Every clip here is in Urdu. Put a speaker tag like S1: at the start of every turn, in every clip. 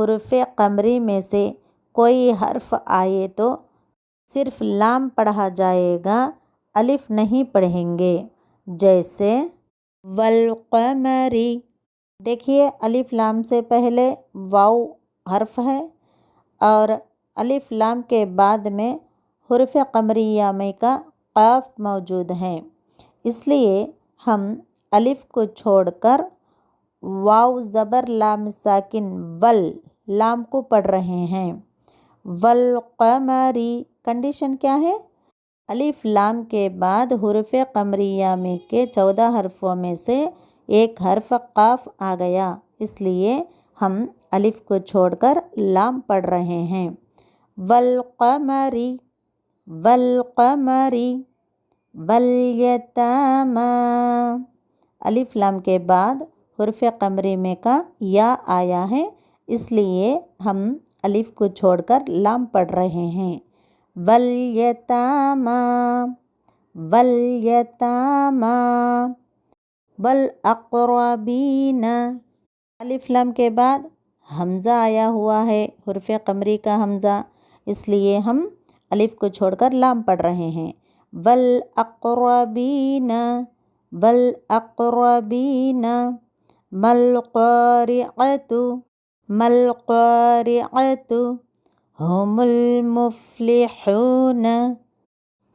S1: حروف قمری میں سے کوئی حرف آئے تو صرف لام پڑھا جائے گا، الف نہیں پڑھیں گے۔ جیسے والقمری، دیکھیے الف لام سے پہلے واو حرف ہے اور الف لام کے بعد میں حروف قمریہ میں کا قاف موجود ہے، اس لیے ہم الف کو چھوڑ کر واو زبر لام ساکن ول لام کو پڑھ رہے ہیں۔ والقمری، کنڈیشن کیا ہے؟ الف لام کے بعد حروف قمریہ میں کے 14 حرفوں میں سے ایک حرف قاف آ گیا، اس لیے ہم الف کو چھوڑ کر لام پڑھ رہے ہیں۔ والقمری، والقمری، والیتامی، الف لام کے بعد حرف قمری میں کا یا آیا ہے، اس لیے ہم الف کو چھوڑ کر لام پڑھ رہے ہیں۔ والیتامی، والیتامی، والاقربین، الف لام کے بعد حمزہ آیا ہوا ہے، حرف قمری کا حمزہ، اس لیے ہم الف کو چھوڑ کر لام پڑھ رہے ہیں۔ والاقربین، والاقربین، مالقارعۃ، مالقارعۃ، هم المفلحون،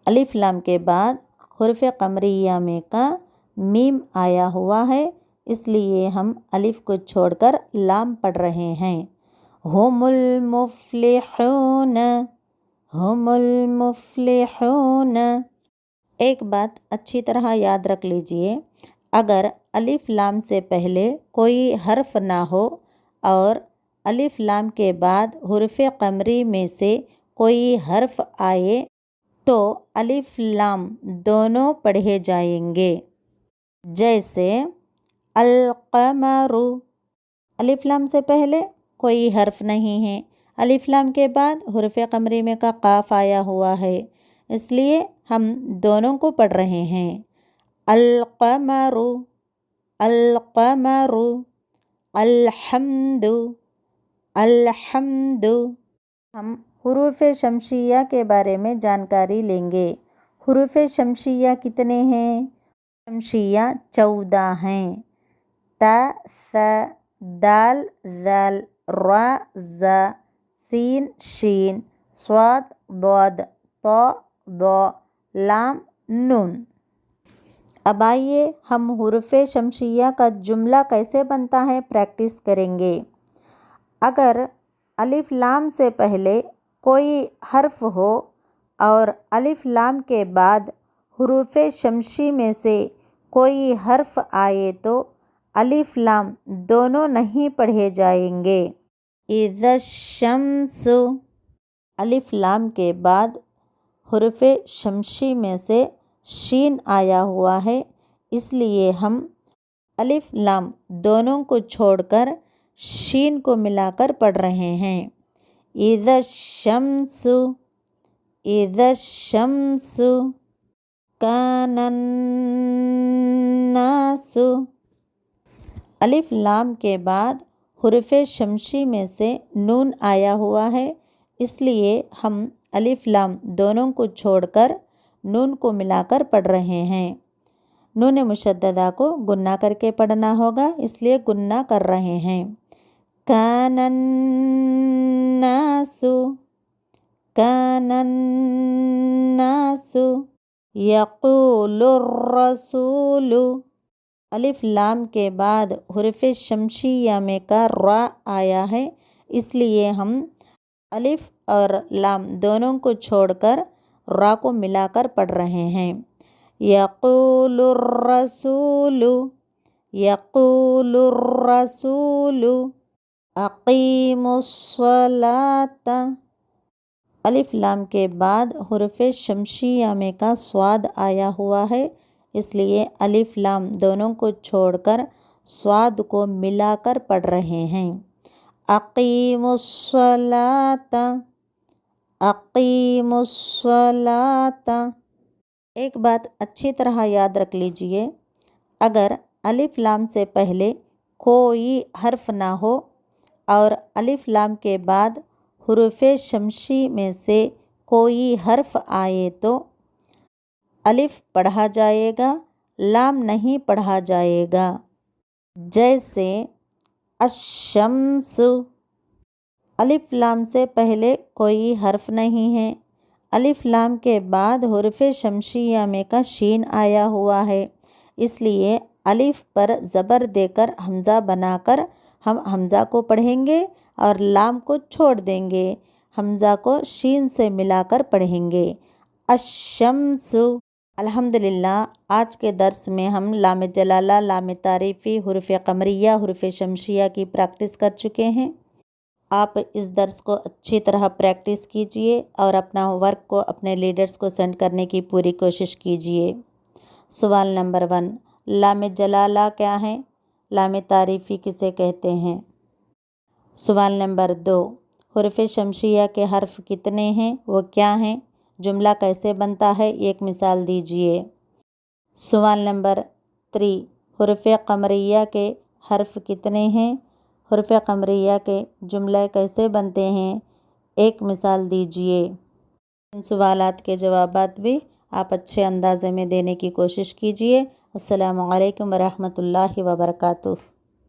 S1: الف لام کے بعد حرف قمریہ میں کا میم آیا ہوا ہے، اس لیے ہم الف کو چھوڑ کر لام پڑھ رہے ہیں۔ هم المفلحون، هم المفلحون۔ ایک بات اچھی طرح یاد رکھ لیجئے، اگر الف لام سے پہلے کوئی حرف نہ ہو اور الف لام کے بعد حروف قمری میں سے کوئی حرف آئے تو الف لام دونوں پڑھے جائیں گے۔ جیسے القمر، الف لام سے پہلے کوئی حرف نہیں ہے، الف لام کے بعد حرف قمری میں کا قاف آیا ہوا ہے، اس لیے ہم دونوں کو پڑھ رہے ہیں۔ القمر، القمر، الحمد، الحمد۔ ہم حروف شمسیہ کے بارے میں جانکاری لیں گے۔ حروف شمسیہ کتنے ہیں؟ شمسیہ 14 ہیں۔ تا، ثا، دال، ذال، را، زا، سین، شین، صاد، ضاد، طا، ضا، لام، نون۔ اب آئیے ہم حروف شمسیہ کا جملہ کیسے بنتا ہے پریکٹس کریں گے۔ اگر الف لام سے پہلے کوئی حرف ہو اور الف لام کے بعد حروف شمسی میں سے کوئی حرف آئے تو الف لام دونوں نہیں پڑھے جائیں گے۔ اذا الشمس، الف لام کے بعد حروف شمسی میں سے شین آیا ہوا ہے، اس لیے ہم الف لام دونوں کو چھوڑ کر شین کو ملا کر پڑھ رہے ہیں۔ اذا الشمس، اذا الشمس، کان الناس، الف لام کے بعد حروف شمسی میں سے نون آیا ہوا ہے، اس لیے ہم الف لام دونوں کو چھوڑ کر نون کو ملا کر پڑھ رہے ہیں۔ نون مشددہ کو گنہ کر کے پڑھنا ہوگا، اس لیے گنہ کر رہے ہیں۔ کان الناس، کان الناس، یقول الرسول، الف لام کے بعد حروف شمسیہ میں کا را آیا ہے، اس لیے ہم الف اور لام دونوں کو چھوڑ کر را کو ملا کر پڑھ رہے ہیں۔ یقول الرسول، یقول الرسول، اقیموا الصلاۃ، الف لام کے بعد حروف شمسیہ میں کا صاد آیا ہوا ہے، اس لیے الف لام دونوں کو چھوڑ کر صاد کو ملا کر پڑھ رہے ہیں۔ اقیموا الصلاۃ، اقیموا الصلاۃ۔ ایک بات اچھی طرح یاد رکھ لیجئے، اگر الف لام سے پہلے کوئی حرف نہ ہو اور الف لام کے بعد حروف شمسی میں سے کوئی حرف آئے تو الف پڑھا جائے گا، لام نہیں پڑھا جائے گا۔ جیسے الشمس، الف لام سے پہلے کوئی حرف نہیں ہے، الف لام کے بعد حروف شمسیہ میں کا شین آیا ہوا ہے، اس لیے الف پر زبر دے کر حمزہ بنا کر ہم حمزہ کو پڑھیں گے اور لام کو چھوڑ دیں گے، حمزہ کو شین سے ملا کر پڑھیں گے۔ الشمس۔ الحمدللہ آج کے درس میں ہم لام جلالہ، لام تعریفی، حروف قمریہ، حروف شمسیہ کی پریکٹس کر چکے ہیں۔ آپ اس درس کو اچھی طرح پریکٹس کیجئے اور اپنا ورک کو اپنے لیڈرز کو سینڈ کرنے کی پوری کوشش کیجئے۔ سوال نمبر 1، لام جلالہ کیا ہے؟ لام تعریفی کسے کہتے ہیں؟ سوال نمبر 2، حروف شمسیہ کے حرف کتنے ہیں؟ وہ کیا ہیں؟ جملہ کیسے بنتا ہے؟ ایک مثال دیجئے۔ سوال نمبر 3، حروف قمریہ کے حرف کتنے ہیں؟ حروف قمریہ کے جملے کیسے بنتے ہیں؟ ایک مثال دیجئے۔ ان سوالات کے جوابات بھی آپ اچھے اندازے میں دینے کی کوشش کیجئے۔ السلام علیکم ورحمۃ اللہ وبرکاتہ۔